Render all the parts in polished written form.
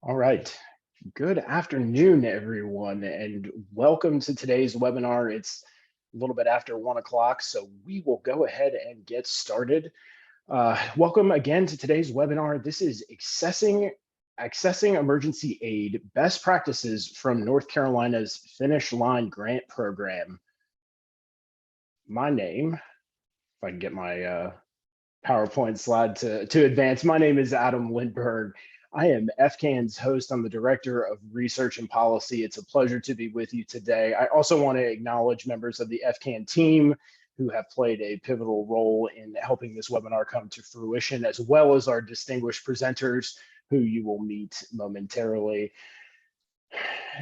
All right. Good afternoon, everyone, and welcome to today's webinar. It's a little bit after 1 o'clock, so we will go ahead and get started. Welcome again to today's webinar. This is Accessing Emergency Aid Best Practices from North Carolina's Finish Line Grant Program. My name, if I can get my PowerPoint slide to advance. My name is Adam Lindberg. I am FCAN's host. I'm the Director of Research and Policy. It's a pleasure to be with you today. I also want to acknowledge members of the FCAN team who have played a pivotal role in helping this webinar come to fruition, as well as our distinguished presenters who you will meet momentarily.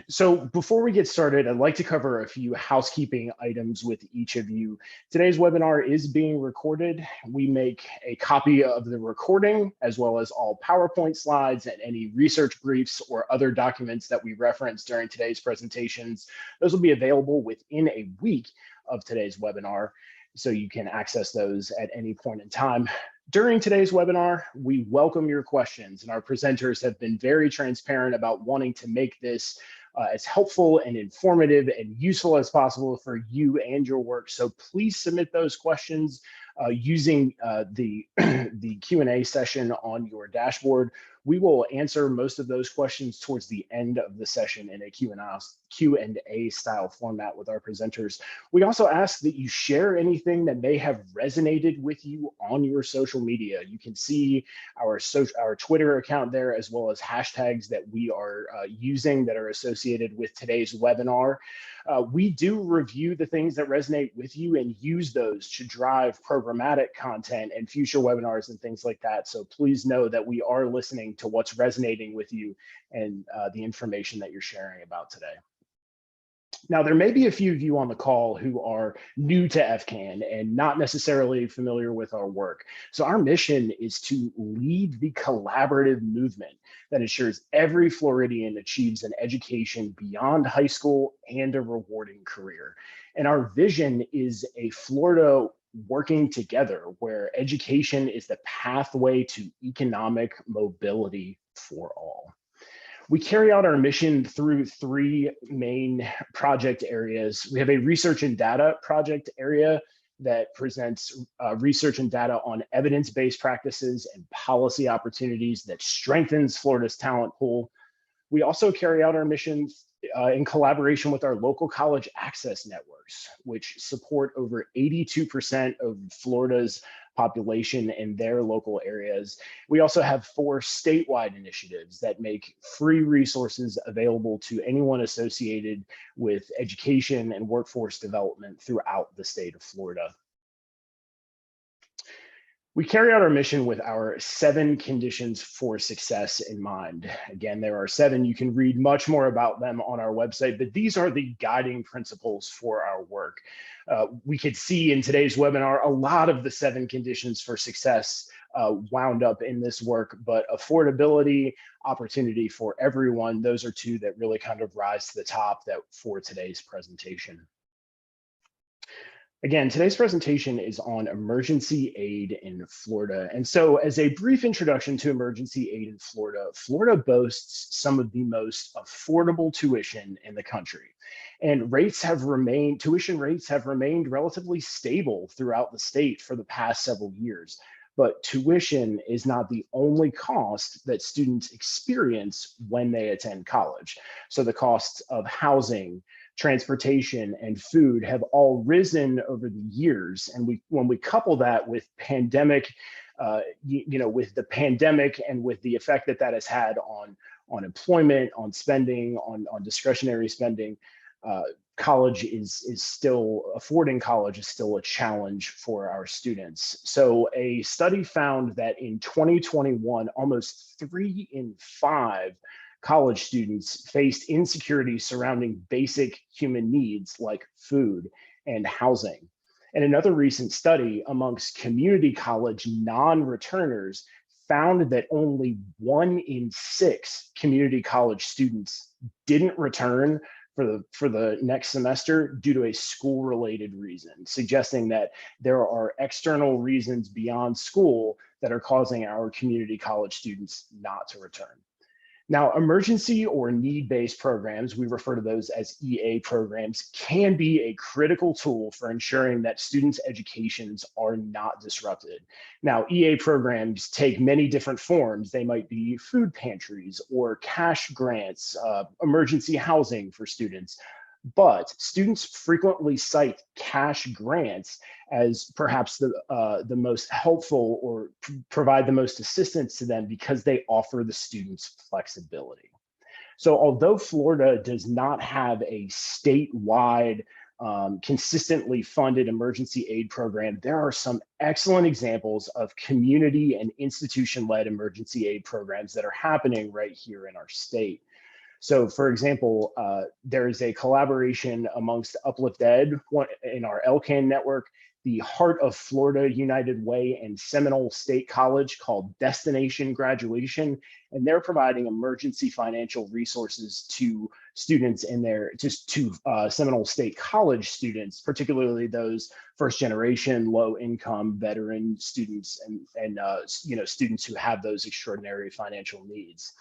So before we get started, I'd like to cover a few housekeeping items with each of you. Today's webinar is being recorded. We make a copy of the recording, as well as all PowerPoint slides and any research briefs or other documents that we reference during today's presentations. Those will be available within a week of today's webinar, so you can access those at any point in time. During today's webinar, we welcome your questions, and our presenters have been very transparent about wanting to make this as helpful and informative and useful as possible for you and your work. So please submit those questions using the Q&A session on your dashboard. We will answer most of those questions towards the end of the session in a Q&A style format with our presenters. We also ask that you share anything that may have resonated with you on your social media. You can see our Twitter account there, as well as hashtags that we are using that are associated with today's webinar. We do review the things that resonate with you and use those to drive programmatic content and future webinars and things like that. So please know that we are listening to what's resonating with you and the information that you're sharing about today. Now, there may be a few of you on the call who are new to FCAN and not necessarily familiar with our work. So our mission is to lead the collaborative movement that ensures every Floridian achieves an education beyond high school and a rewarding career. And our vision is a Florida working together, where education is the pathway to economic mobility for all. We carry out our mission through three main project areas. We have a research and data project area that presents research and data on evidence-based practices and policy opportunities that strengthens Florida's talent pool. We also carry out our mission in collaboration with our local college access networks, which support over 82% of Florida's population in their local areas. We also have 4 statewide initiatives that make free resources available to anyone associated with education and workforce development throughout the state of Florida. We carry out our mission with our 7 conditions for success in mind. Again, there are 7. You can read much more about them on our website, but these are the guiding principles for our work. We could see in today's webinar, a lot of the 7 conditions for success wound up in this work, but affordability, opportunity for everyone, those are 2 that really kind of rise to the top for today's presentation. Again, today's presentation is on emergency aid in Florida. And so as a brief introduction to emergency aid in Florida, Florida boasts some of the most affordable tuition in the country. And tuition rates have remained relatively stable throughout the state for the past several years. But tuition is not the only cost that students experience when they attend college. So the costs of housing, transportation, and food have all risen over the years. And when we couple that with pandemic, with the pandemic and with the effect that has had on employment, on spending, on discretionary spending, affording college is still a challenge for our students. So a study found that in 2021, almost 3 in 5 college students faced insecurity surrounding basic human needs like food and housing. And another recent study amongst community college non-returners found that only 1 in 6 community college students didn't return for the next semester due to a school-related reason, suggesting that there are external reasons beyond school that are causing our community college students not to return. Now, emergency or need-based programs, we refer to those as EA programs, can be a critical tool for ensuring that students' educations are not disrupted. Now, EA programs take many different forms. They might be food pantries or cash grants, emergency housing for students. But students frequently cite cash grants as perhaps the most helpful or provide the most assistance to them because they offer the students flexibility. So although Florida does not have a statewide consistently funded emergency aid program, there are some excellent examples of community and institution-led emergency aid programs that are happening right here in our state. So for example, there is a collaboration amongst Uplift Ed in our LCAN network, the Heart of Florida United Way and Seminole State College called Destination Graduation, and they're providing emergency financial resources to students in their, to Seminole State College students, particularly those first generation, low income veteran students and students who have those extraordinary financial needs.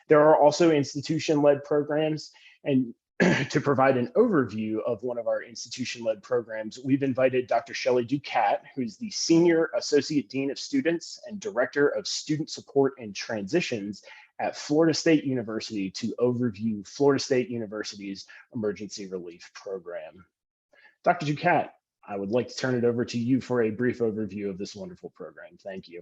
There are also institution-led programs, and to provide an overview of one of our institution-led programs, we've invited Dr. Shelley Ducat, who's the Senior Associate Dean of Students and Director of Student Support and Transitions at Florida State University, to overview Florida State University's Emergency Relief Program. Dr. Ducat, I would like to turn it over to you for a brief overview of this wonderful program. Thank you.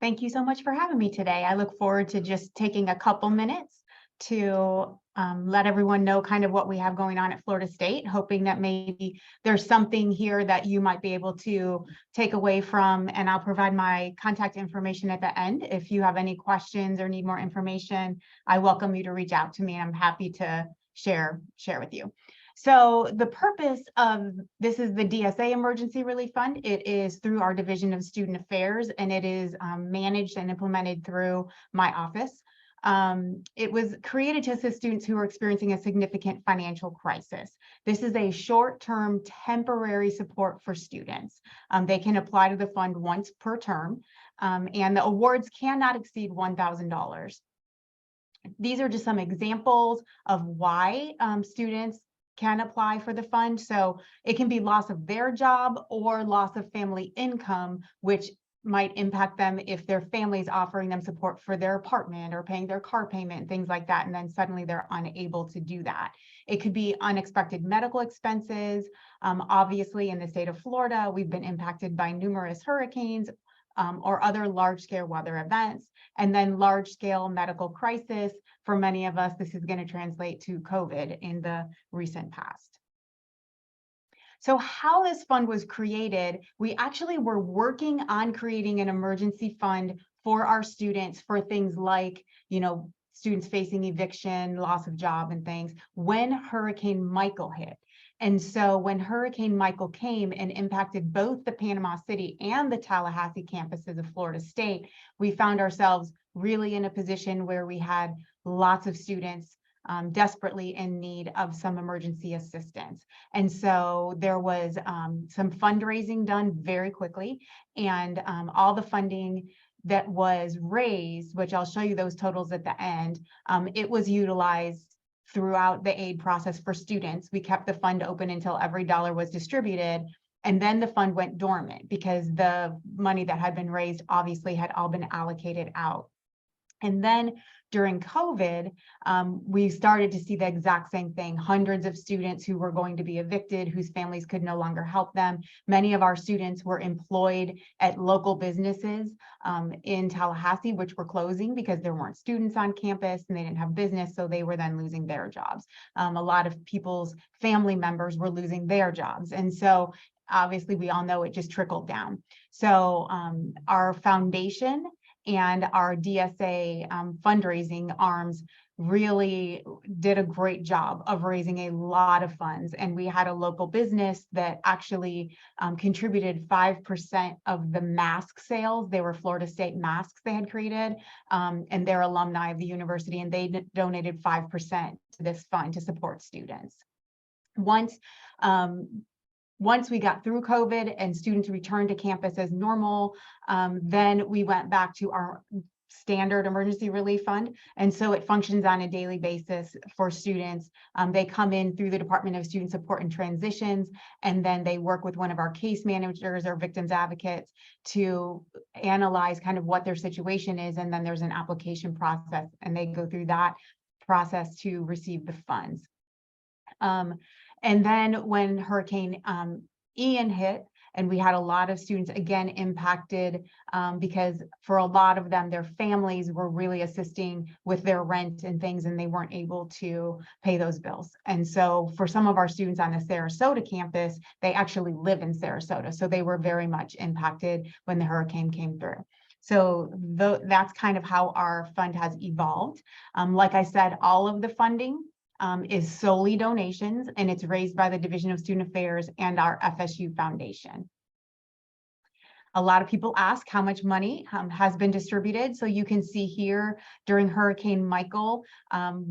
Thank you so much for having me today. I look forward to just taking a couple minutes to let everyone know kind of what we have going on at Florida State, hoping that maybe there's something here that you might be able to take away from, and I'll provide my contact information at the end. If you have any questions or need more information, I welcome you to reach out to me. I'm happy to share with you. So the purpose of this is the DSA Emergency Relief Fund. It is through our Division of Student Affairs, and it is managed and implemented through my office. It was created to assist students who are experiencing a significant financial crisis. This is a short-term temporary support for students. They can apply to the fund once per term, and the awards cannot exceed $1,000. These are just some examples of why students can apply for the fund. So it can be loss of their job or loss of family income, which might impact them if their family is offering them support for their apartment or paying their car payment and things like that, and then suddenly they're unable to do that. It could be unexpected medical expenses. Obviously, in the state of Florida, we've been impacted by numerous hurricanes or other large-scale weather events, and then large-scale medical crisis. For many of us, this is going to translate to COVID in the recent past. So how this fund was created, we actually were working on creating an emergency fund for our students for things like, students facing eviction, loss of job and things, when Hurricane Michael hit. And so when Hurricane Michael came and impacted both the Panama City and the Tallahassee campuses of Florida State, we found ourselves really in a position where we had lots of students desperately in need of some emergency assistance. And so there was some fundraising done very quickly, and all the funding that was raised, which I'll show you those totals at the end, it was utilized throughout the aid process for students. We kept the fund open until every dollar was distributed, and then the fund went dormant because the money that had been raised obviously had all been allocated out. And then during COVID, we started to see the exact same thing. Hundreds of students who were going to be evicted, whose families could no longer help them. Many of our students were employed at local businesses in Tallahassee, which were closing because there weren't students on campus and they didn't have business, so they were then losing their jobs. A lot of people's family members were losing their jobs. And so obviously we all know it just trickled down. So our foundation and our DSA fundraising arms really did a great job of raising a lot of funds. And we had a local business that actually contributed 5% of the mask sales. They were Florida State masks they had created, and they're alumni of the university, and they donated 5% to this fund to support students. Once we got through COVID and students returned to campus as normal, then we went back to our standard emergency relief fund. And so it functions on a daily basis for students. They come in through the Department of Student Support and Transitions, and then they work with one of our case managers or victims advocates to analyze kind of what their situation is. And then there's an application process, and they go through that process to receive the funds. And then when Hurricane Ian hit, and we had a lot of students again impacted because for a lot of them, their families were really assisting with their rent and things, and they weren't able to pay those bills. And so for some of our students on the Sarasota campus, they actually live in Sarasota. So they were very much impacted when the hurricane came through. So that's kind of how our fund has evolved. Like I said, all of the funding is solely donations, and it's raised by the Division of Student Affairs and our FSU Foundation. A lot of people ask how much money has been distributed. So you can see here during Hurricane Michael,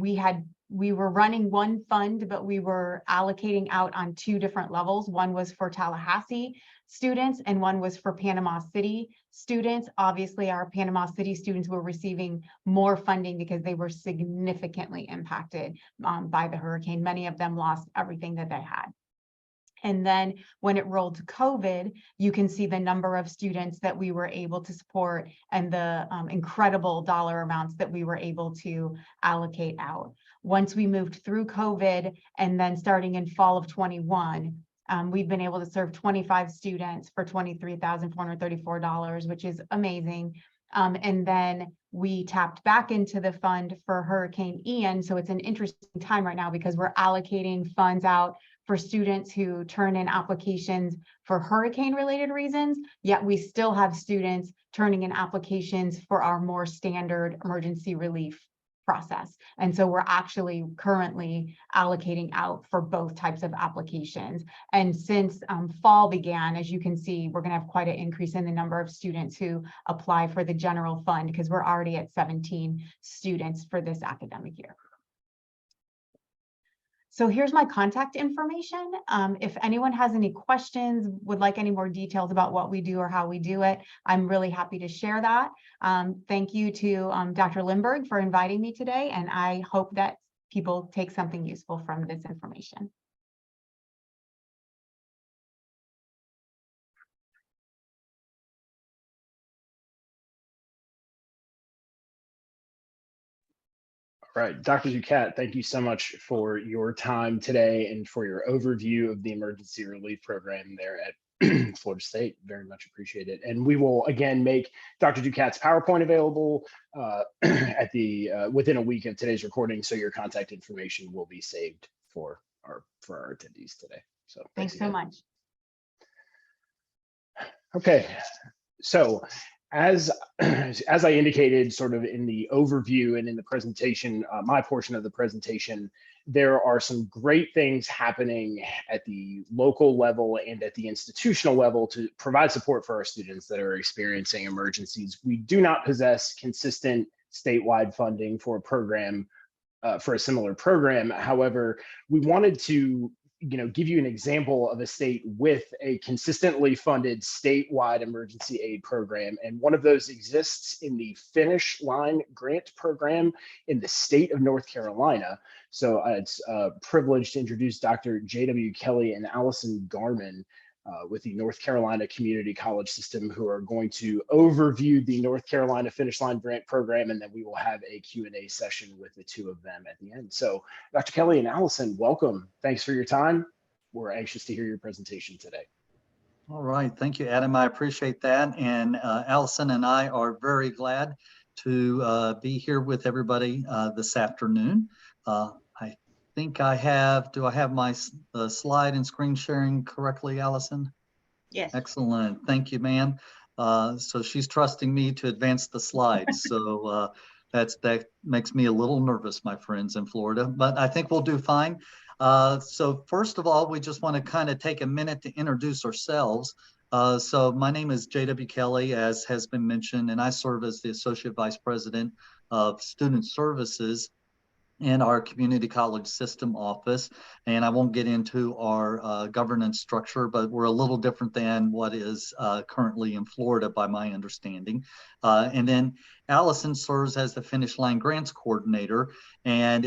we were running one fund, but we were allocating out on two different levels. One was for Tallahassee students and one was for Panama City students. Obviously, our Panama City students were receiving more funding because they were significantly impacted by the hurricane. Many of them lost everything that they had. And then when it rolled to COVID, you can see the number of students that we were able to support and the incredible dollar amounts that we were able to allocate out. Once we moved through COVID, and then starting in fall of 21, we've been able to serve 25 students for $23,434, which is amazing. And then we tapped back into the fund for Hurricane Ian. So it's an interesting time right now because we're allocating funds out for students who turn in applications for hurricane-related reasons, yet we still have students turning in applications for our more standard emergency relief process. And so we're actually currently allocating out for both types of applications. And since fall began, as you can see, we're going to have quite an increase in the number of students who apply for the general fund because we're already at 17 students for this academic year. So here's my contact information. If anyone has any questions, would like any more details about what we do or how we do it, I'm really happy to share that. Thank you to Dr. Lindberg for inviting me today, and I hope that people take something useful from this information. All right, Dr. Ducat, thank you so much for your time today and for your overview of the emergency relief program there at Florida State. Very much appreciate it. And we will again make Dr. Ducat's PowerPoint available at the within a week of today's recording, so your contact information will be saved for our attendees today. So thanks so much. Okay, so as I indicated sort of in the overview and in the presentation, my portion of the presentation, there are some great things happening at the local level and at the institutional level to provide support for our students that are experiencing emergencies. We do not possess consistent statewide funding for a program, for a similar program. However, we wanted to give you an example of a state with a consistently funded statewide emergency aid program. And one of those exists in the Finish Line Grant Program in the state of North Carolina. So it's a privilege to introduce Dr. J.W. Kelly and Allison Garman with the North Carolina Community College System, who are going to overview the North Carolina Finish Line Grant Program, and then we will have a Q&A session with the two of them at the end. So Dr. Kelly and Allison, welcome. Thanks for your time. We're anxious to hear your presentation today. All right, thank you, Adam. I appreciate that. And Allison and I are very glad to be here with everybody this afternoon. I think I have, do I have my slide and screen sharing correctly, Allison? Yes. Excellent. Thank you, ma'am. So she's trusting me to advance the slides. So that makes me a little nervous, my friends in Florida, but I think we'll do fine. So first of all, we just want to kind of take a minute to introduce ourselves. So my name is J.W. Kelly, as has been mentioned, and I serve as the Associate Vice President of Student Services in our community college system office. And I won't get into our governance structure, but we're a little different than what is currently in Florida by my understanding. And then Allison serves as the Finish Line Grants Coordinator, and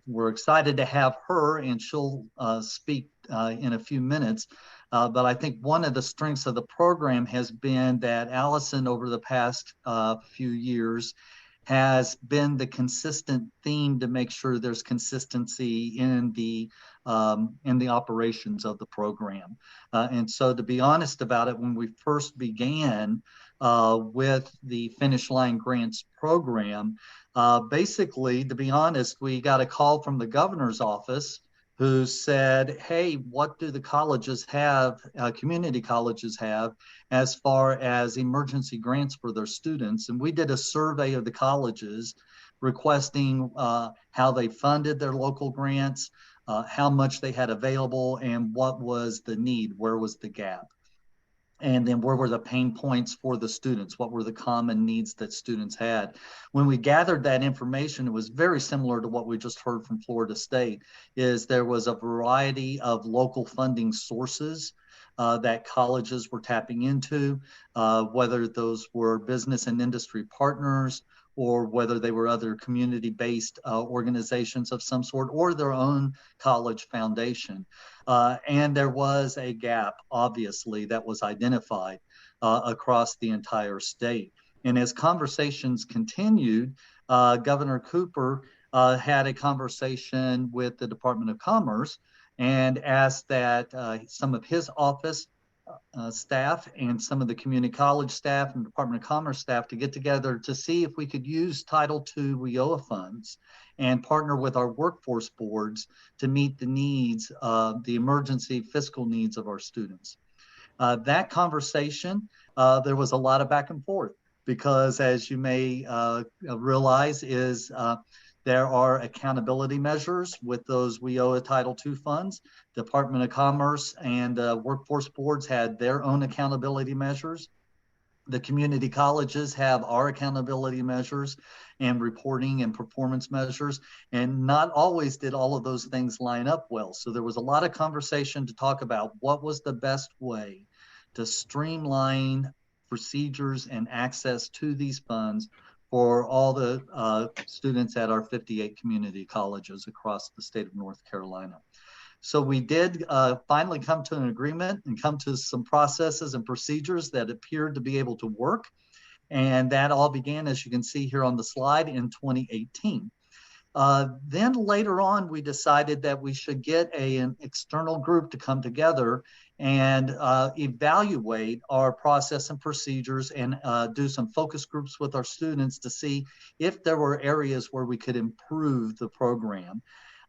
we're excited to have her, and she'll speak in a few minutes. But I think one of the strengths of the program has been that Allison, over the past few years, has been the consistent theme to make sure there's consistency in the operations of the program. And so, to be honest about it, when we first began with the Finish Line Grants program, basically, to be honest, we got a call from the governor's office who said, hey, what do the colleges have, community colleges have, as far as emergency grants for their students? And we did a survey of the colleges requesting how they funded their local grants, how much they had available, and what was the need, where was the gap. And then where were the pain points for the students? What were the common needs that students had? When we gathered that information, it was very similar to what we just heard from Florida State, is there was a variety of local funding sources that colleges were tapping into, whether those were business and industry partners, or whether they were other community-based organizations of some sort, or their own college foundation. And there was a gap, obviously, that was identified across the entire state. And as conversations continued, Governor Cooper had a conversation with the Department of Commerce and asked that some of his office staff and some of the community college staff and Department of Commerce staff to get together to see if we could use Title II WIOA funds and partner with our workforce boards to meet the needs, the emergency fiscal needs of our students. That conversation, there was a lot of back and forth because, as you may realize, there are accountability measures with those WIOA Title II funds. Department of Commerce and workforce boards had their own accountability measures. The community colleges have our accountability measures and reporting and performance measures, and not always did all of those things line up well. So there was a lot of conversation to talk about what was the best way to streamline procedures and access to these funds for all the students at our 58 community colleges across the state of North Carolina. So we did finally come to an agreement and come to some processes and procedures that appeared to be able to work. And that all began, as you can see here on the slide, in 2018. Then later on, we decided that we should get an external group to come together and evaluate our process and procedures and do some focus groups with our students to see if there were areas where we could improve the program.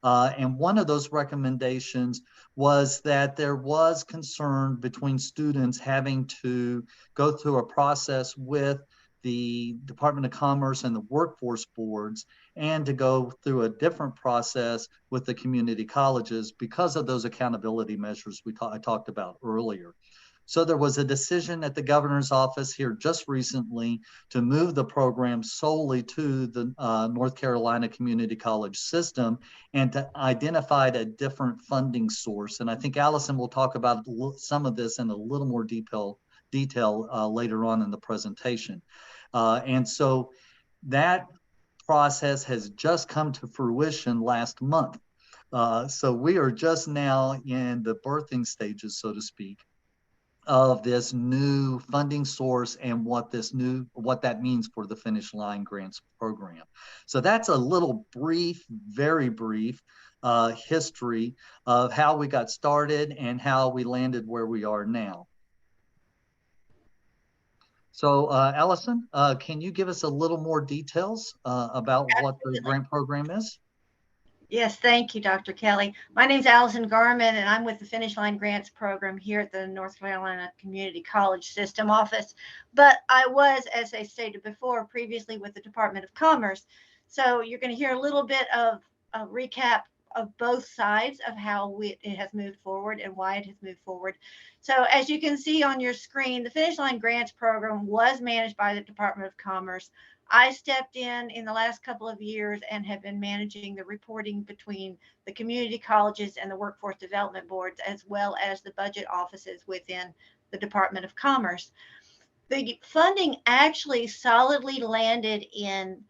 And one of those recommendations was that there was concern between students having to go through a process with the Department of Commerce and the workforce boards, and to go through a different process with the community colleges because of those accountability measures I talked about earlier. So there was a decision at the governor's office here just recently to move the program solely to the North Carolina Community College system and to identify a different funding source. And I think Allison will talk about some of this in a little more detail later on in the presentation. And so that process has just come to fruition last month. So we are just now in the birthing stages, so to speak, of this new funding source and what that means for the Finish Line Grants program. So that's a little brief, very brief history of how we got started and how we landed where we are now. So Allison, can you give us a little more details about what the grant program is? Yes, thank you, Dr. Kelly. My name is Allison Garman, and I'm with the Finish Line Grants program here at the North Carolina Community College System office. But I was, as I stated before, previously with the Department of Commerce. So you're going to hear a little bit of a recap of both sides of how it has moved forward and why it has moved forward. So as you can see on your screen, the Finish Line Grants program was managed by the Department of Commerce. I stepped in the last couple of years and have been managing the reporting between the community colleges and the workforce development boards, as well as the budget offices within the Department of Commerce. The funding actually solidly landed in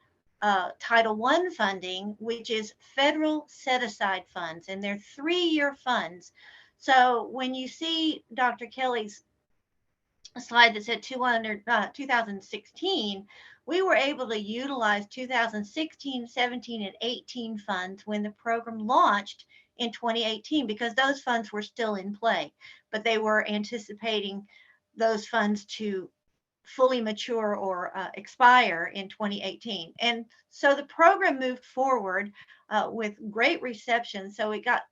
Title I funding, which is federal set-aside funds, and they're 3-year funds. So when you see Dr. Kelly's slide that said 2016, we were able to utilize 2016, 17, and 18 funds when the program launched in 2018, because those funds were still in play, but they were anticipating those funds to fully mature or expire in 2018. And so the program moved forward with great reception. So it got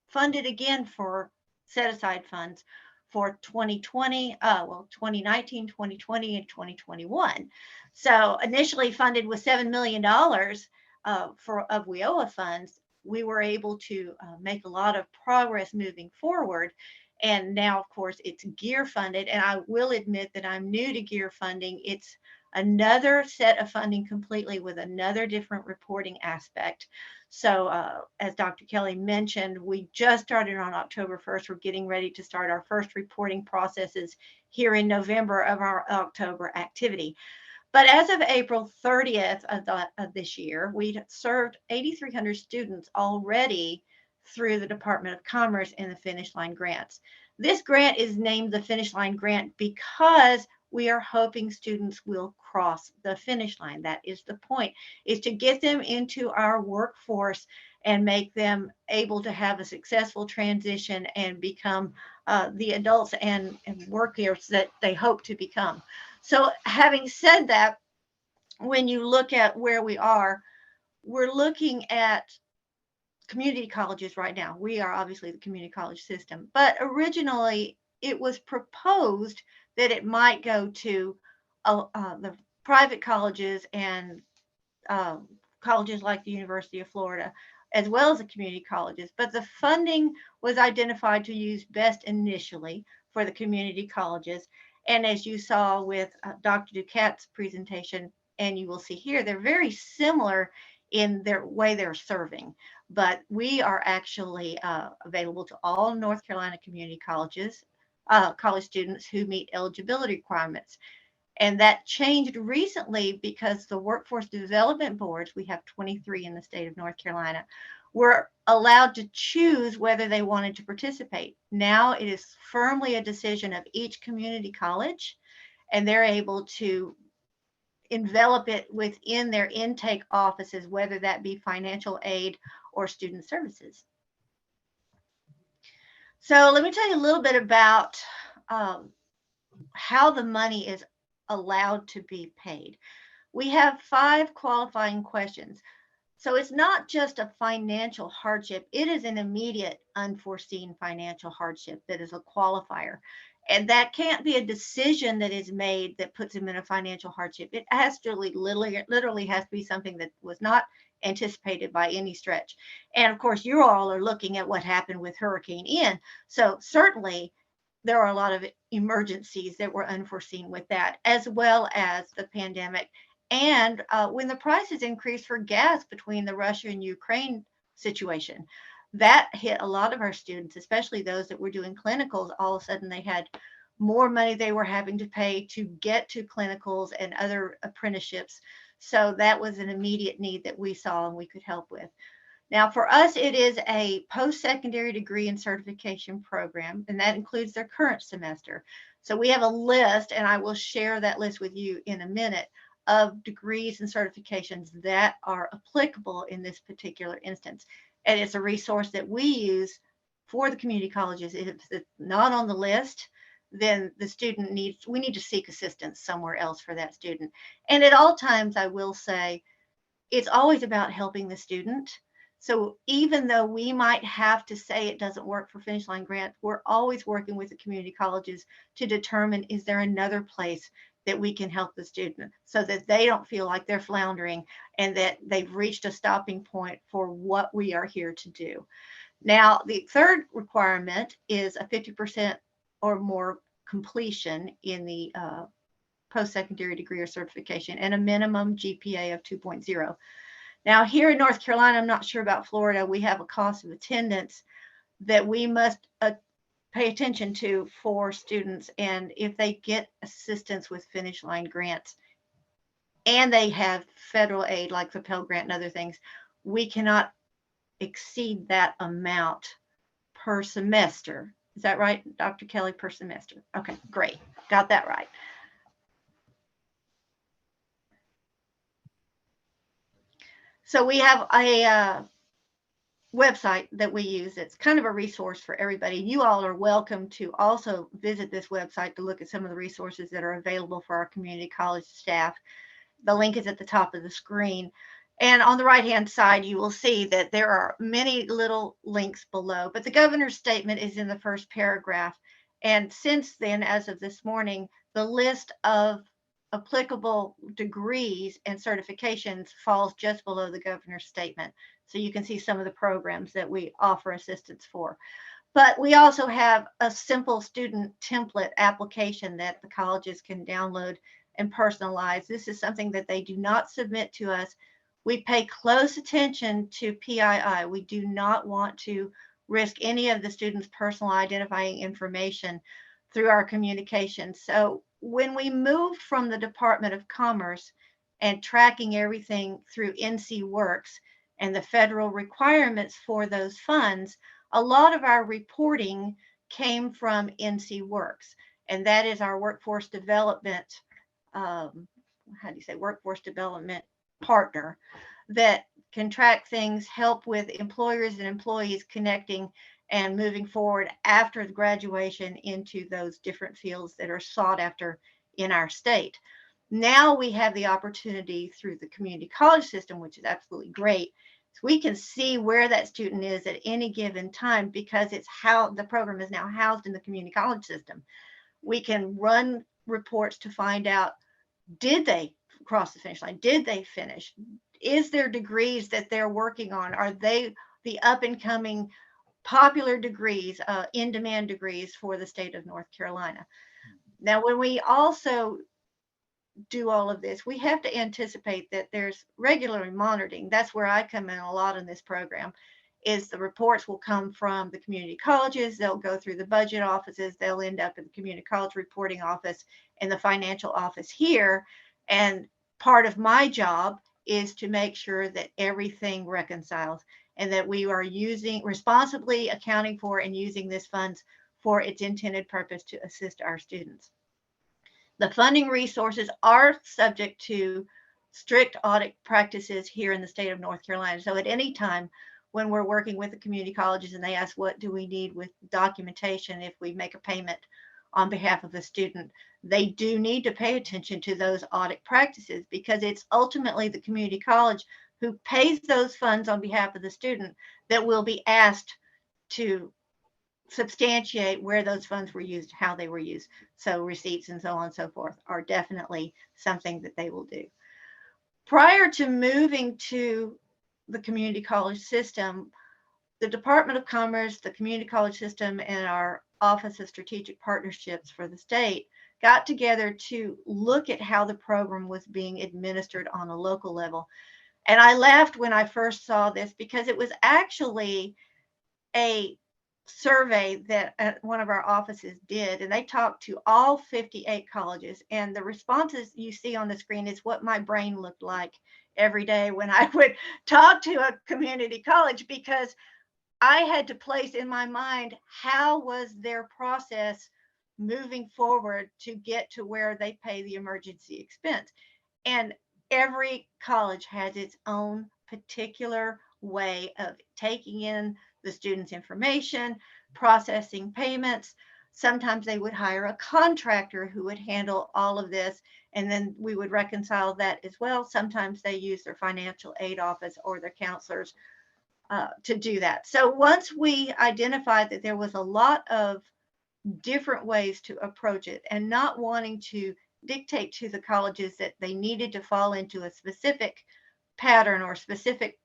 funded again for set aside funds for 2020, 2019, 2020, and 2021. So initially funded with $7 million of WIOA funds, we were able to make a lot of progress moving forward. And now, of course, it's GEAR funded. And I will admit that I'm new to GEAR funding. It's another set of funding completely with another different reporting aspect. So as Dr. Kelly mentioned, we just started on October 1st. We're getting ready to start our first reporting processes here in November of our October activity. But as of April 30th of this year, we served 8,300 students already through the Department of Commerce and the Finish Line grants. This grant is named the Finish Line Grant because we are hoping students will cross the finish line. That is the point, is to get them into our workforce and make them able to have a successful transition and become the adults and workers that they hope to become. So having said that, when you look at where we are, we're looking at community colleges right now. We are obviously the community college system, but originally it was proposed that it might go to the private colleges and colleges like the University of Florida, as well as the community colleges. But the funding was identified to use best initially for the community colleges. And as you saw with Dr. Duquette's presentation, and you will see here, they're very similar in their way they're serving. But we are actually available to all North Carolina community colleges, college students who meet eligibility requirements. And that changed recently because the workforce development boards, we have 23 in the state of North Carolina, were allowed to choose whether they wanted to participate. Now it is firmly a decision of each community college, and they're able to envelop it within their intake offices, whether that be financial aid or student services. So let me tell you a little bit about how the money is allowed to be paid. We have 5 qualifying questions. So it's not just a financial hardship, it is an immediate unforeseen financial hardship that is a qualifier. And that can't be a decision that is made that puts them in a financial hardship. It has to literally has to be something that was not anticipated by any stretch. And of course, you all are looking at what happened with Hurricane Ian. So certainly there are a lot of emergencies that were unforeseen with that, as well as the pandemic. And when the prices increased for gas between the Russia and Ukraine situation, that hit a lot of our students, especially those that were doing clinicals. All of a sudden they had more money they were having to pay to get to clinicals and other apprenticeships. So that was an immediate need that we saw and we could help with. Now, for us, it is a post-secondary degree and certification program, and that includes their current semester. So we have a list, and I will share that list with you in a minute, of degrees and certifications that are applicable in this particular instance. And it's a resource that we use for the community colleges. If it's not on the list, then the student we need to seek assistance somewhere else for that student. And at all times, I will say, it's always about helping the student. So even though we might have to say it doesn't work for Finish Line Grant, we're always working with the community colleges to determine, is there another place that we can help the student so that they don't feel like they're floundering and that they've reached a stopping point for what we are here to do. Now, the third requirement is a 50% or more completion in the post-secondary degree or certification and a minimum GPA of 2.0. Now, here in North Carolina, I'm not sure about Florida, we have a cost of attendance that we must pay attention to for students. And if they get assistance with Finish Line grants and they have federal aid like the Pell Grant and other things, we cannot exceed that amount per semester. Is that right, Dr. Kelly, per semester? Okay, great. Got that right. So we have a website that we use. It's kind of a resource for everybody. You all are welcome to also visit this website to look at some of the resources that are available for our community college staff. The link is at the top of the screen. And on the right-hand side, you will see that there are many little links below, but the governor's statement is in the first paragraph. And since then, as of this morning, the list of applicable degrees and certifications falls just below the governor's statement. So you can see some of the programs that we offer assistance for. But we also have a simple student template application that the colleges can download and personalize. This is something that they do not submit to us. We pay close attention to PII. We do not want to risk any of the students' personal identifying information through our communication. So when we moved from the Department of Commerce and tracking everything through NC Works and the federal requirements for those funds, a lot of our reporting came from NC Works, and that is our workforce development, workforce development partner that can track things, help with employers and employees connecting and moving forward after the graduation into those different fields that are sought after in our state. Now we have the opportunity through the community college system, which is absolutely great. So we can see where that student is at any given time because it's how the program is now housed in the community college system. We can run reports to find out, did they cross the finish line? Did they finish? Is there degrees that they're working on? Are they the up and coming popular degrees, in-demand degrees for the state of North Carolina? Now, when we also do all of this, we have to anticipate that there's regular monitoring. That's where I come in a lot in this program, is the reports will come from the community colleges. They'll go through the budget offices. They'll end up in the community college reporting office and the financial office here. And part of my job is to make sure that everything reconciles and that we are responsibly accounting for and using this funds for its intended purpose to assist our students. The funding resources are subject to strict audit practices here in the state of North Carolina. So at any time when we're working with the community colleges and they ask, what do we need with documentation if we make a payment on behalf of the student, they do need to pay attention to those audit practices because it's ultimately the community college who pays those funds on behalf of the student that will be asked to substantiate where those funds were used, how they were used. So receipts and so on and so forth are definitely something that they will do. Prior to moving to the community college system, the Department of Commerce, the community college system, and our Office of Strategic Partnerships for the state got together to look at how the program was being administered on a local level. And I laughed when I first saw this because it was actually a survey that one of our offices did, and they talked to all 58 colleges, and the responses you see on the screen is what my brain looked like every day when I would talk to a community college, because I had to place in my mind how was their process moving forward to get to where they pay the emergency expense. And every college has its own particular way of taking in the student's information, processing payments. Sometimes they would hire a contractor who would handle all of this, and then we would reconcile that as well. Sometimes they use their financial aid office or their counselors to do that. So once we identified that there was a lot of different ways to approach it and not wanting to dictate to the colleges that they needed to fall into a specific pattern or specific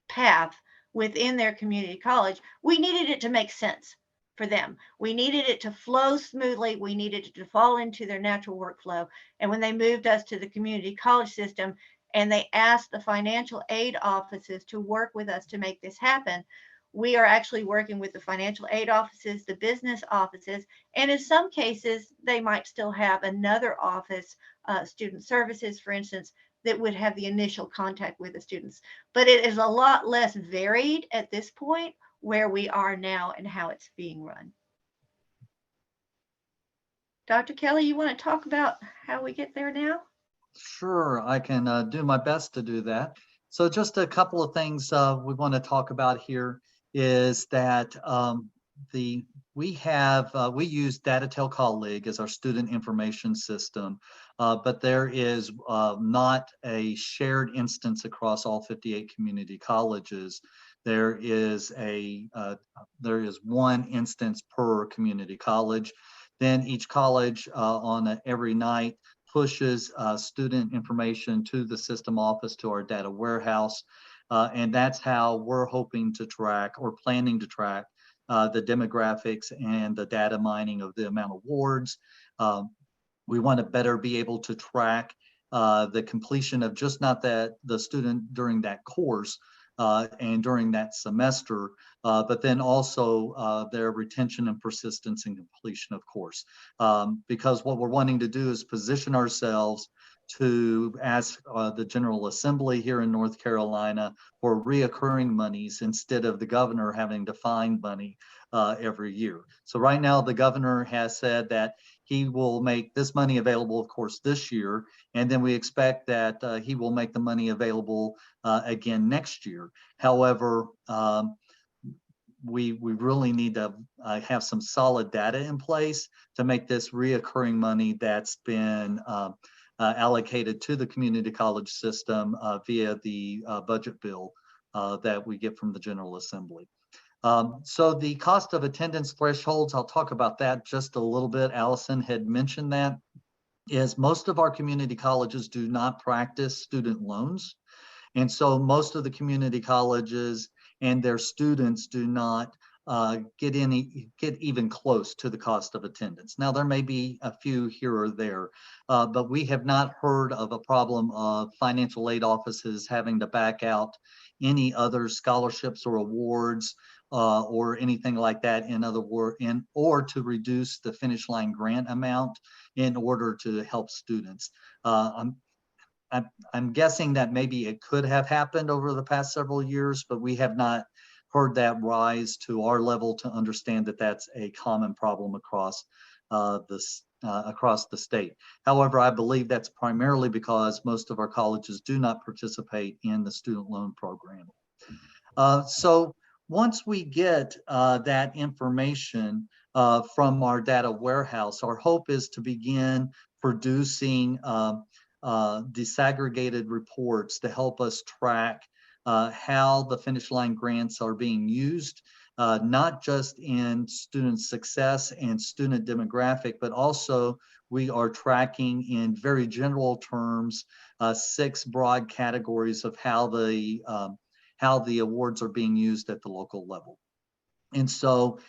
path within their community college, we needed it to make sense. for them. We needed it to flow smoothly. We needed it to fall into their natural workflow. And when they moved us to the community college system and they asked the financial aid offices to work with us to make this happen, we are actually working with the financial aid offices, the business offices, and in some cases, they might still have another office, student services, for instance, that would have the initial contact with the students. But it is a lot less varied at this point where we are now and how it's being run. Dr. Kelly, you want to talk about how we get there now? Sure, I can do my best to do that. So just a couple of things we want to talk about here is that we use DataTel Colleague as our student information system, but there is not a shared instance across all 58 community colleges. There is one instance per community college. Then each college on every night pushes student information to the system office, to our data warehouse. And that's how we're hoping to track or planning to track the demographics and the data mining of the amount of awards. We want to better be able to track the completion of just not that the student during that course and during that semester, but then also their retention and persistence and completion, of course. Because what we're wanting to do is position ourselves to ask the General Assembly here in North Carolina for reoccurring monies instead of the governor having to find money every year. So right now, the governor has said that he will make this money available, of course, this year, and then we expect that he will make the money available again next year. However, we really need to have some solid data in place to make this reoccurring money that's been allocated to the community college system via the budget bill that we get from the General Assembly. So the cost of attendance thresholds, I'll talk about that just a little bit. Allison had mentioned that, is most of our community colleges do not practice student loans. And so most of the community colleges and their students do not get even close to the cost of attendance. Now, there may be a few here or there, but we have not heard of a problem of financial aid offices having to back out any other scholarships or awards or anything like that, in other words, or to reduce the finish line grant amount in order to help students. I'm guessing that maybe it could have happened over the past several years, but we have not heard that rise to our level to understand that that's a common problem across the state. However, I believe that's primarily because most of our colleges do not participate in the student loan program. So once we get that information from our data warehouse, our hope is to begin producing disaggregated reports to help us track how the finish line grants are being used, not just in student success and student demographic, but also we are tracking in very general terms 6 broad categories of how the awards are being used at the local level. And so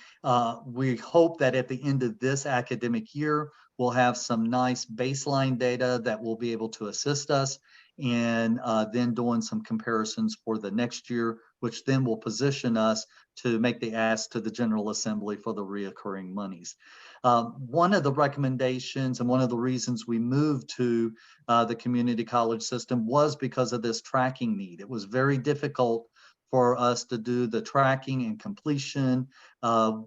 we hope that at the end of this academic year, we'll have some nice baseline data that will be able to assist us in then doing some comparisons for the next year, which then will position us to make the ask to the General Assembly for the reoccurring monies. One of the recommendations and one of the reasons we moved to the community college system was because of this tracking need. It was very difficult for us to do the tracking and completion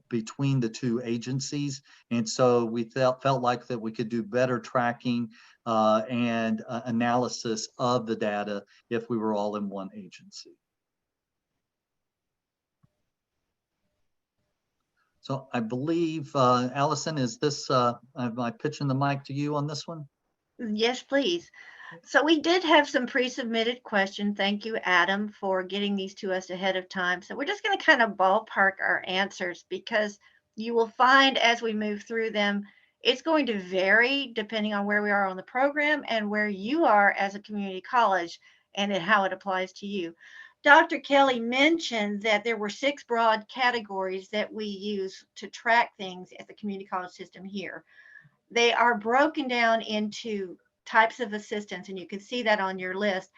between the 2 agencies. And so we felt like that we could do better tracking and analysis of the data if we were all in one agency. So I believe, Allison, is this, am I pitching the mic to you on this one? Yes, please. So we did have some pre-submitted questions. Thank you, Adam, for getting these to us ahead of time. So we're just going to kind of ballpark our answers because you will find as we move through them, it's going to vary depending on where we are on the program and where you are as a community college and how it applies to you. Dr. Kelly mentioned that there were 6 broad categories that we use to track things at the community college system here. They are broken down into types of assistance, and you can see that on your list.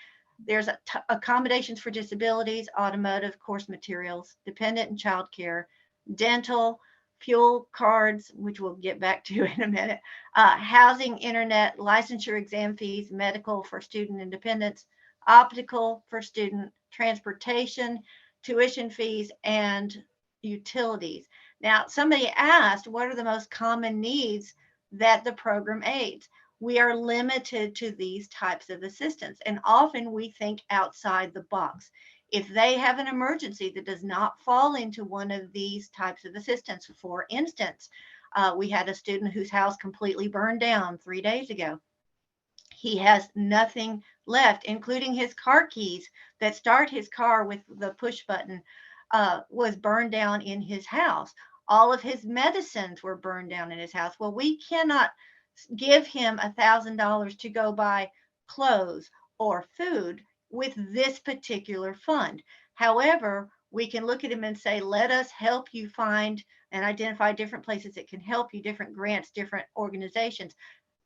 There's accommodations for disabilities, automotive, course materials, dependent and child care, dental, fuel cards, which we'll get back to in a minute, housing, internet, licensure exam fees, medical for student independence, optical for student, transportation, tuition fees, and utilities. Now, somebody asked, what are the most common needs that the program aids? We are limited to these types of assistance, and often we think outside the box. If they have an emergency that does not fall into one of these types of assistance, for instance, we had a student whose house completely burned down 3 days ago. He has nothing left, including his car keys that start his car with the push button, was burned down in his house. All of his medicines were burned down in his house. Well, we cannot give him $1,000 to go buy clothes or food with this particular fund. However, we can look at him and say, let us help you find and identify different places that can help you, different grants, different organizations.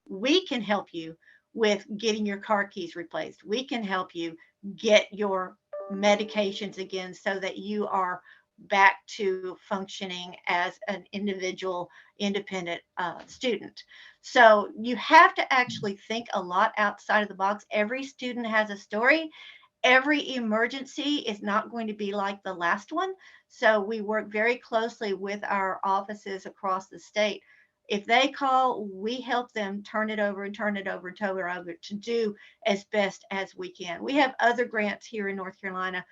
We can help you with getting your car keys replaced. We can help you get your medications again so that you are back to functioning as an individual, independent student. So you have to actually think a lot outside of the box. Every student has a story. Every emergency is not going to be like the last one. So we work very closely with our offices across the state. If they call, we help them turn it over and turn it over and turn it over to do as best as we can. We have other grants here in North Carolina,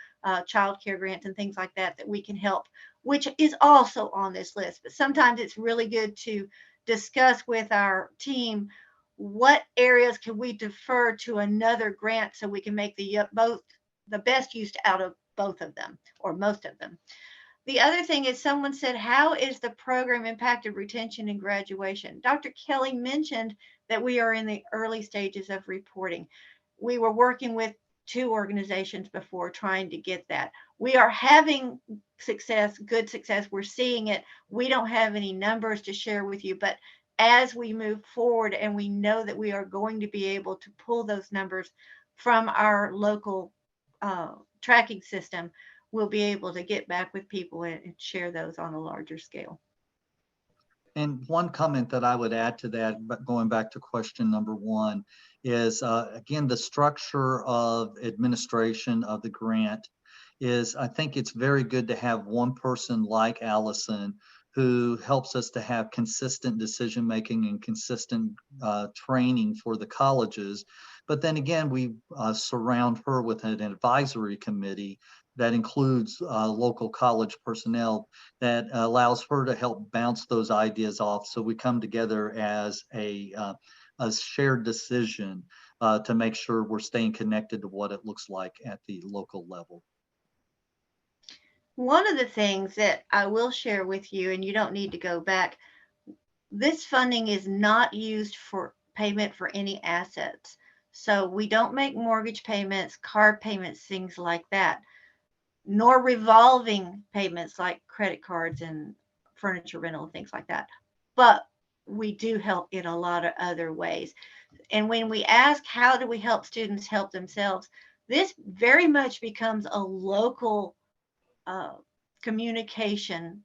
child care grants and things like that, that we can help, which is also on this list. But sometimes it's really good to discuss with our team what areas can we defer to another grant so we can make the best use out of both of them or most of them. The other thing is, someone said, how is the program impacted retention and graduation? Dr. Kelly mentioned that we are in the early stages of reporting. We were working with 2 organizations before trying to get that. We are having success, good success. We're seeing it. We don't have any numbers to share with you, but as we move forward and we know that we are going to be able to pull those numbers from our local tracking system, we'll be able to get back with people and share those on a larger scale. And one comment that I would add to that, but going back to question number 1, is again, the structure of administration of the grant is, I think it's very good to have one person like Allison who helps us to have consistent decision-making and consistent training for the colleges. But then again, we surround her with an advisory committee that includes local college personnel that allows her to help bounce those ideas off. So we come together as a shared decision to make sure we're staying connected to what it looks like at the local level. One of the things that I will share with you, and you don't need to go back, this funding is not used for payment for any assets. So we don't make mortgage payments, car payments, things like that, nor revolving payments like credit cards and furniture rental, things like that. But we do help in a lot of other ways. And when we ask, how do we help students help themselves? This very much becomes a local communication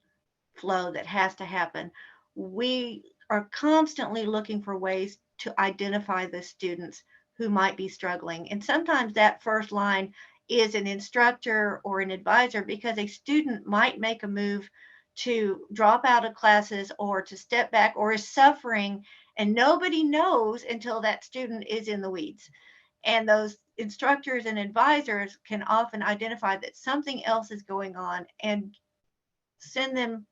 flow that has to happen. We are constantly looking for ways to identify the students who might be struggling. And sometimes that first line is an instructor or an advisor, because a student might make a move to drop out of classes or to step back or is suffering, and nobody knows until that student is in the weeds. And those instructors and advisors can often identify that something else is going on and send them,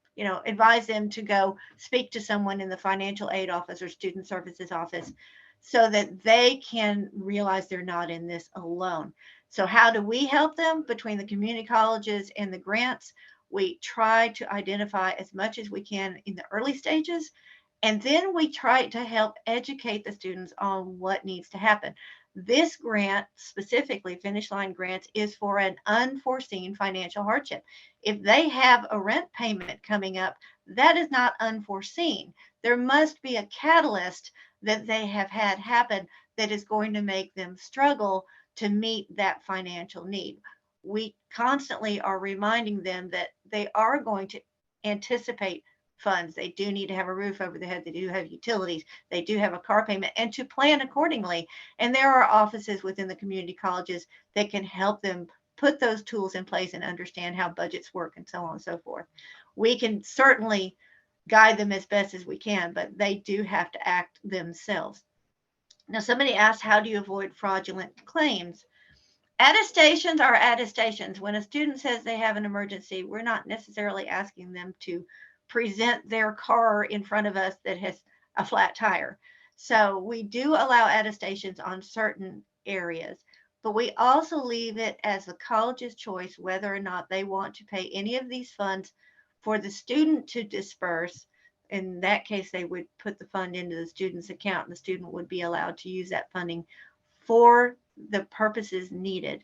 advise them to go speak to someone in the financial aid office or student services office so that they can realize they're not in this alone. So how do we help them? Between the community colleges and the grants, we try to identify as much as we can in the early stages, and then we try to help educate the students on what needs to happen. This grant, specifically Finish Line Grants, is for an unforeseen financial hardship. If they have a rent payment coming up, that is not unforeseen. There must be a catalyst that they have had happen that is going to make them struggle to meet that financial need. We constantly are reminding them that they are going to anticipate funds. They do need to have a roof over their head. They do have utilities. They do have a car payment, and to plan accordingly. And there are offices within the community colleges that can help them put those tools in place and understand how budgets work and so on and so forth. We can certainly guide them as best as we can, but they do have to act themselves. Now, somebody asked, how do you avoid fraudulent claims? Attestations are attestations. When a student says they have an emergency, we're not necessarily asking them to present their car in front of us that has a flat tire. So we do allow attestations on certain areas, but we also leave it as the college's choice whether or not they want to pay any of these funds for the student to disperse. In that case, they would put the fund into the student's account, and the student would be allowed to use that funding for the purposes needed,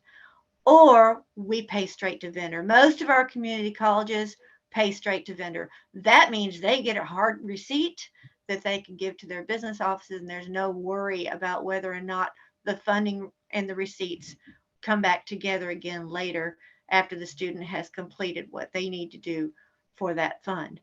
or we pay straight to vendor. Most of our community colleges pay straight to vendor. That means they get a hard receipt that they can give to their business offices, and there's no worry about whether or not the funding and the receipts come back together again later after the student has completed what they need to do for that fund.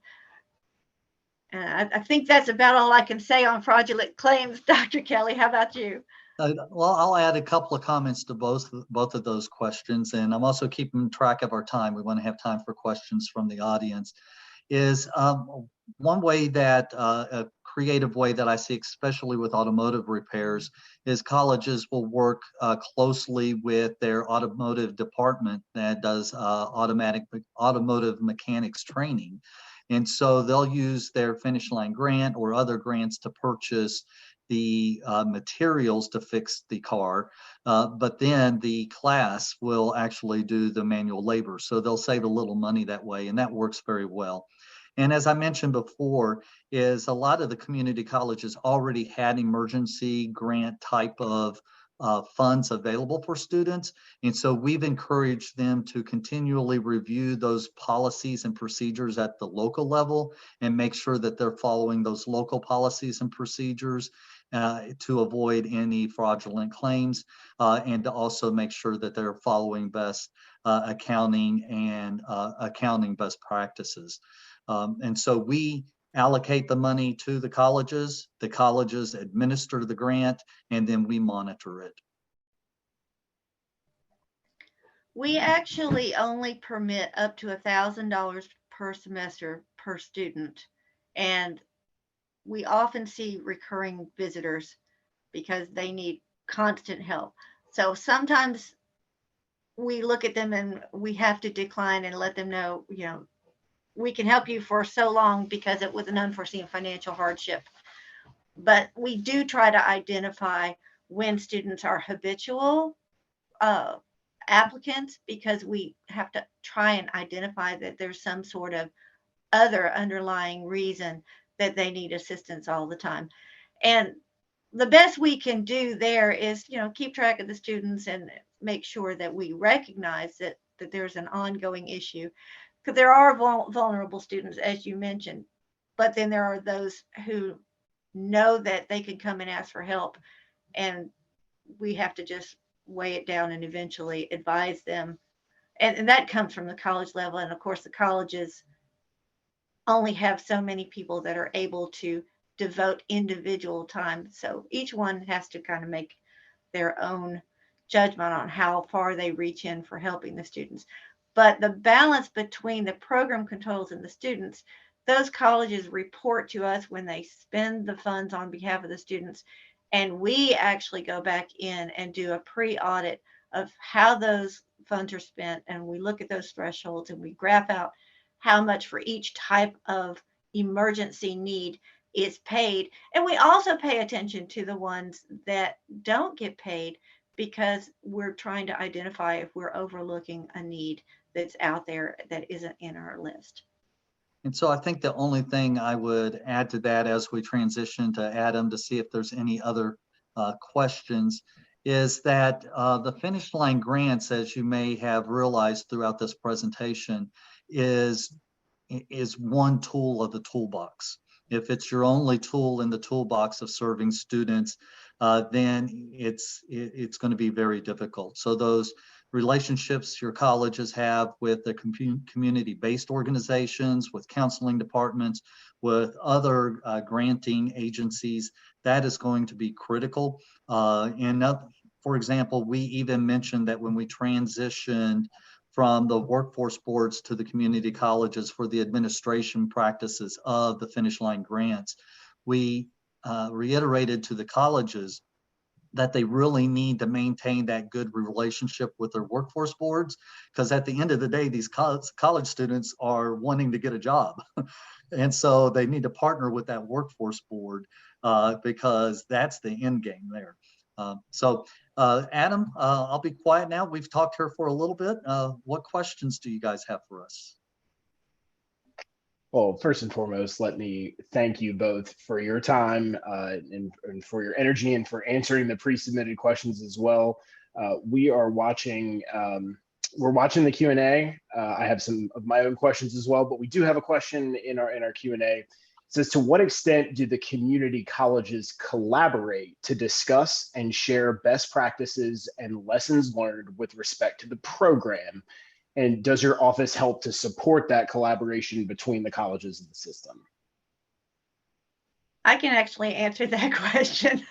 I think that's about all I can say on fraudulent claims. Dr. Kelly, how about you? Well, I'll add a couple of comments to both of those questions, and I'm also keeping track of our time. We want to have time for questions from the audience. Is one way that a creative way that I see, especially with automotive repairs, is colleges will work closely with their automotive department that does automotive mechanics training. And so they'll use their Finish Line grant or other grants to purchase the materials to fix the car, but then the class will actually do the manual labor. So they'll save a little money that way, and that works very well. And as I mentioned before, is a lot of the community colleges already had emergency grant type of funds available for students. And so we've encouraged them to continually review those policies and procedures at the local level and make sure that they're following those local policies and procedures to avoid any fraudulent claims, and to also make sure that they're following best accounting and accounting best practices. And so we allocate the money to the colleges administer the grant, and then we monitor it. We actually only permit up to $1,000 per semester per student. And we often see recurring visitors because they need constant help. So sometimes we look at them and we have to decline and let them know, you know, we can help you for so long because it was an unforeseen financial hardship. But we do try to identify when students are habitual applicants, because we have to try and identify that there's some sort of other underlying reason that they need assistance all the time. And the best we can do there is, you know, keep track of the students and make sure that we recognize that there's an ongoing issue, because there are vulnerable students, as you mentioned, but then there are those who know that they can come and ask for help, and we have to just weigh it down and eventually advise them. And that comes from the college level. And of course, the colleges only have so many people that are able to devote individual time. So each one has to kind of make their own judgment on how far they reach in for helping the students. But the balance between the program controls and the students, those colleges report to us when they spend the funds on behalf of the students. And we actually go back in and do a pre-audit of how those funds are spent. And we look at those thresholds and we graph out how much for each type of emergency need is paid. And we also pay attention to the ones that don't get paid, because we're trying to identify if we're overlooking a need that's out there that isn't in our list. And so I think the only thing I would add to that as we transition to Adam to see if there's any other questions is that the Finish Line Grants, as you may have realized throughout this presentation, is one tool of the toolbox. If it's your only tool in the toolbox of serving students, then it's going to be very difficult. So those relationships your colleges have with the community-based organizations, with counseling departments, with other granting agencies, that is going to be critical. For example, we even mentioned that when we transitioned from the workforce boards to the community colleges for the administration practices of the Finish Line Grants, we reiterated to the colleges that they really need to maintain that good relationship with their workforce boards, because at the end of the day, these college students are wanting to get a job. And so they need to partner with that workforce board because that's the end game there. Adam, I'll be quiet now. We've talked here for a little bit. What questions do you guys have for us? Well, first and foremost, let me thank you both for your time and for your energy and for answering the pre-submitted questions as well. We are watching, we're watching the Q&A. I have some of my own questions as well, but we do have a question in our Q&A. It says, to what extent do the community colleges collaborate to discuss and share best practices and lessons learned with respect to the program? And does your office help to support that collaboration between the colleges and the system? I can actually answer that question.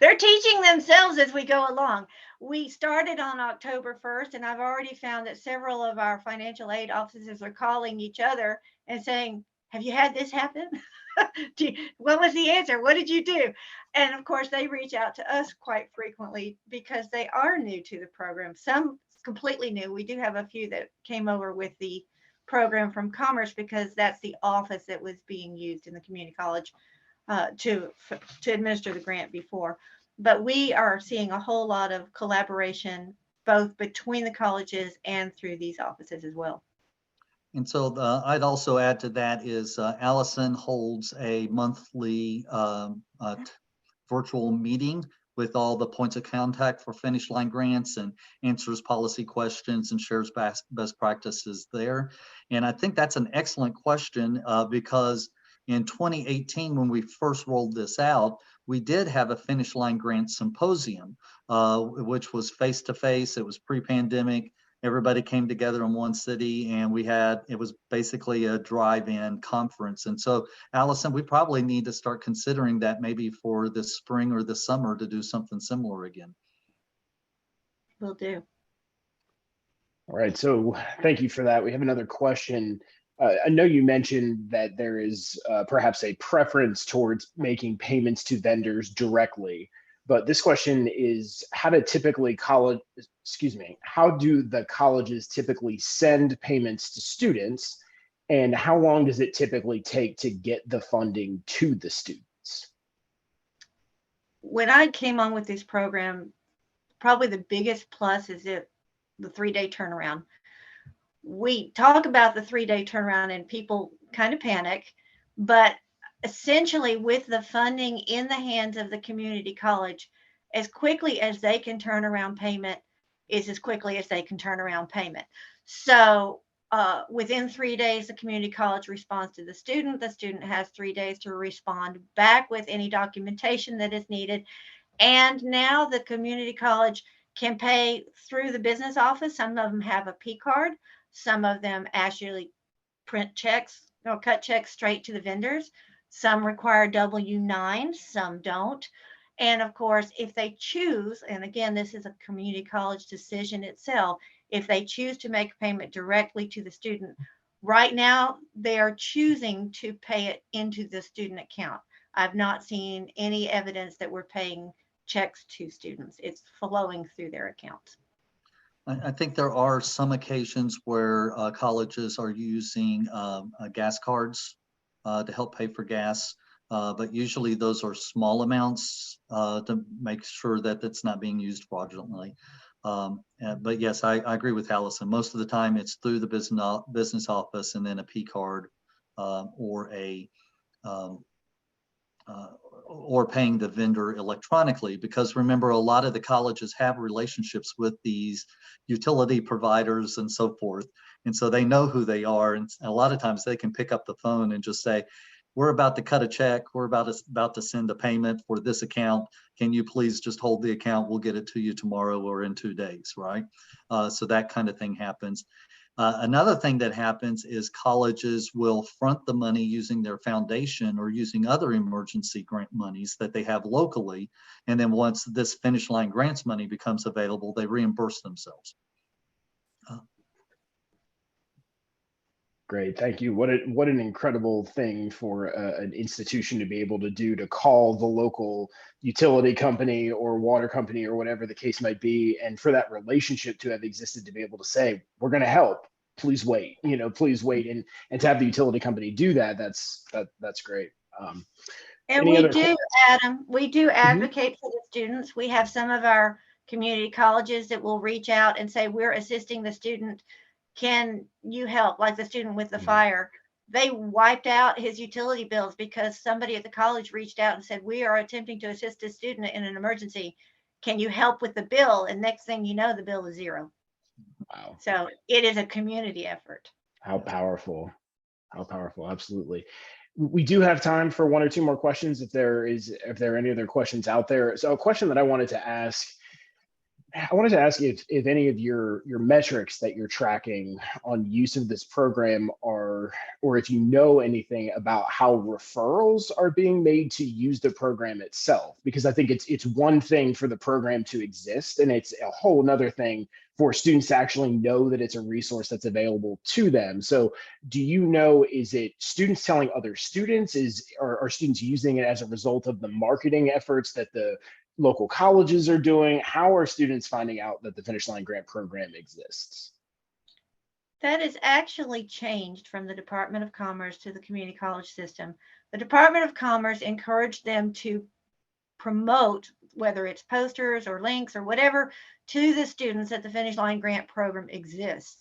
They're teaching themselves as we go along. We started on October 1st, and I've already found that several of our financial aid offices are calling each other and saying, have you had this happen? What was the answer? What did you do? And of course, they reach out to us quite frequently because they are new to the program. Some completely new. We do have a few that came over with the program from Commerce because that's the office that was being used in the community college to administer the grant before. But we are seeing a whole lot of collaboration both between the colleges and through these offices as well. And so I'd also add to that is Allison holds a monthly virtual meeting with all the points of contact for Finish Line Grants and answers policy questions and shares best practices there. And I think that's an excellent question because in 2018, when we first rolled this out, we did have a Finish Line Grant Symposium, which was face-to-face. It was pre-pandemic. Everybody came together in one city and it was basically a drive-in conference. And so, Allison, we probably need to start considering that maybe for this spring or the summer to do something similar again. Will do. All right, so thank you for that. We have another question. I know you mentioned that there is perhaps a preference towards making payments to vendors directly. But this question is, how do the colleges typically send payments to students, and how long does it typically take to get the funding to the students? When I came on with this program, probably the biggest plus is the 3-day turnaround. We talk about the 3-day turnaround and people kind of panic, but essentially with the funding in the hands of the community college, as quickly as they can turn around payment is as quickly as they can turn around payment. So within 3 days, the community college responds to the student. The student has 3 days to respond back with any documentation that is needed. And now the community college can pay through the business office. Some of them have a P card. Some of them actually print checks or cut checks straight to the vendors. Some require W-9, some don't. And of course, if they choose, and again, this is a community college decision itself, if they choose to make a payment directly to the student, right now they are choosing to pay it into the student account. I've not seen any evidence that we're paying checks to students. It's flowing through their accounts. I think there are some occasions where colleges are using gas cards to help pay for gas, but usually those are small amounts to make sure that it's not being used fraudulently. But yes, I agree with Allison. Most of the time it's through the business office and then a P card or a or paying the vendor electronically, because remember, a lot of the colleges have relationships with these utility providers and so forth. And so they know who they are. And a lot of times they can pick up the phone and just say, we're about to cut a check. We're about to send a payment for this account. Can you please just hold the account? We'll get it to you tomorrow or in 2 days, right? So that kind of thing happens. Another thing that happens is colleges will front the money using their foundation or using other emergency grant monies that they have locally. And then once this Finish Line Grants money becomes available, they reimburse themselves. Great, thank you. What an incredible thing for an institution to be able to do, to call the local utility company or water company or whatever the case might be, and for that relationship to have existed to be able to say, we're going to help. Please wait. Please wait, and to have the utility company do that. That's great. And we do, Adam, we do advocate for the students. We have some of our community colleges that will reach out and say, we're assisting the student. Can you help? Like the student with the fire, they wiped out his utility bills because somebody at the college reached out and said, we are attempting to assist a student in an emergency. Can you help with the bill? And next thing you know, the bill is zero. Wow. So it is a community effort. How powerful. How powerful. Absolutely. We do have time for one or two more questions if there are any other questions out there. So a question that I wanted to ask if any of your metrics that you're tracking on use of this program are, or if you know anything about how referrals are being made to use the program itself, because I think it's one thing for the program to exist, and it's a whole nother thing for students to actually know that it's a resource that's available to them. So do you know, is it students telling other students? Are students using it as a result of the marketing efforts that the local colleges are doing? How are students finding out that the Finish Line Grant program exists? That is actually changed from the Department of Commerce to the community college system. The Department of Commerce encouraged them to promote, whether it's posters or links or whatever, to the students that the Finish Line Grant program exists.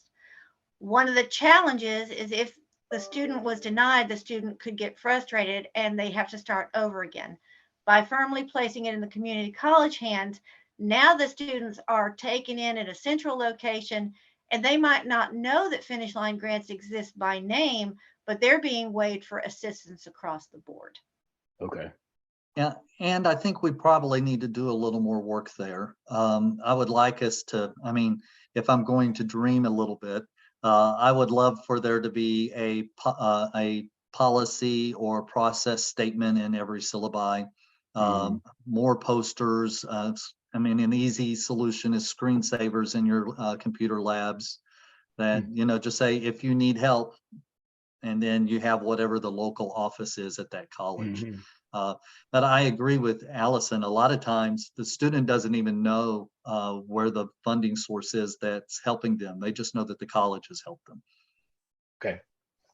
One of the challenges is if the student was denied, the student could get frustrated and they have to start over again. By firmly placing it in the community college hands, now the students are taken in at a central location, and they might not know that Finish Line Grants exist by name, but they're being weighed for assistance across the board. Okay. Yeah, and I think we probably need to do a little more work there. I would like us to, if I'm going to dream a little bit, I would love for there to be a policy or process statement in every syllabi. More posters. An easy solution is screensavers in your computer labs that, just say, if you need help, and then you have whatever the local office is at that college. But I agree with Allison. A lot of times the student doesn't even know where the funding source is that's helping them. They just know that the college has helped them. Okay.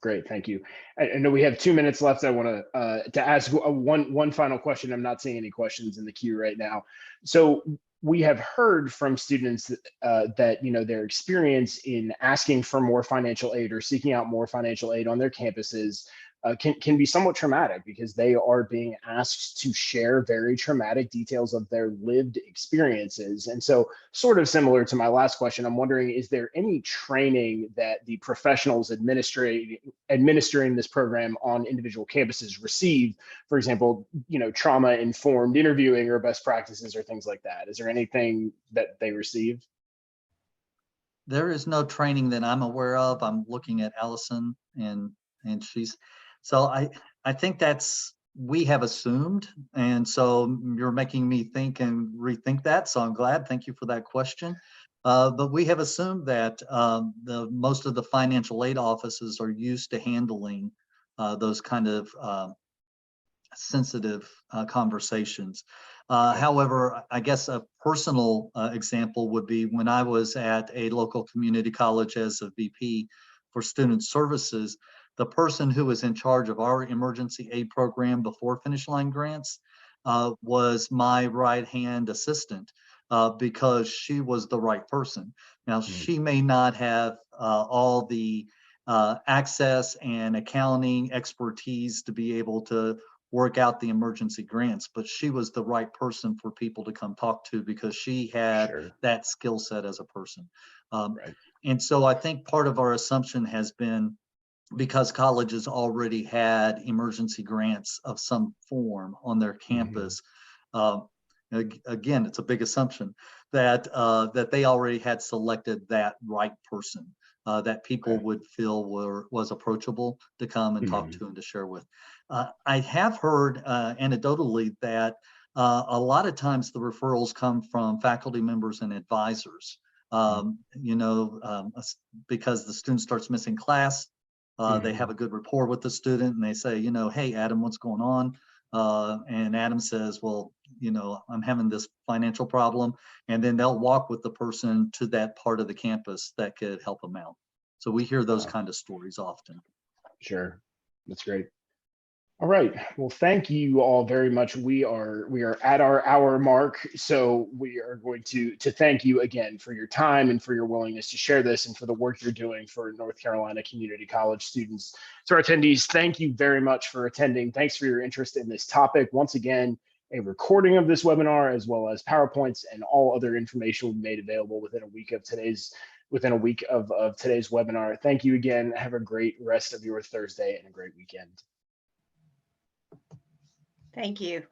Great, thank you. I know we have 2 minutes left. I want to ask one final question. I'm not seeing any questions in the queue right now. So we have heard from students that their experience in asking for more financial aid or seeking out more financial aid on their campuses can be somewhat traumatic, because they are being asked to share very traumatic details of their lived experiences. And so, sort of similar to my last question, I'm wondering, is there any training that the professionals administering this program on individual campuses receive? For example, trauma-informed interviewing or best practices or things like that. Is there anything that they receive? There is no training that I'm aware of. I'm looking at Allison, and she's. So I think we have assumed, and so you're making me think and rethink that. So I'm glad. Thank you for that question. But we have assumed that most of the financial aid offices are used to handling those kind of sensitive conversations. However, I guess a personal example would be when I was at a local community college as a VP for student services. The person who was in charge of our emergency aid program before Finish Line Grants was my right-hand assistant because she was the right person. Now, she may not have all the access and accounting expertise to be able to work out the emergency grants, but she was the right person for people to come talk to because she had Sure. that skill set as a person. Right. And so I think part of our assumption has been, because colleges already had emergency grants of some form on their campus. Again, it's a big assumption that that they already had selected that right person that people Okay. would feel was approachable to come and talk Mhm. to and to share with. I have heard anecdotally that a lot of times the referrals come from faculty members and advisors. Because the student starts missing class, they have a good rapport with the student and they say, hey, Adam, what's going on? And Adam says, well, I'm having this financial problem. And then they'll walk with the person to that part of the campus that could help them out. So we hear those Wow. kind of stories often. Sure. That's great. All right. Well, thank you all very much. We are at our hour mark, so we are going to thank you again for your time and for your willingness to share this and for the work you're doing for North Carolina Community College students. To our attendees, thank you very much for attending. Thanks for your interest in this topic. Once again, a recording of this webinar, as well as PowerPoints and all other information will be made available within a week of today's webinar. Thank you again. Have a great rest of your Thursday and a great weekend. Thank you.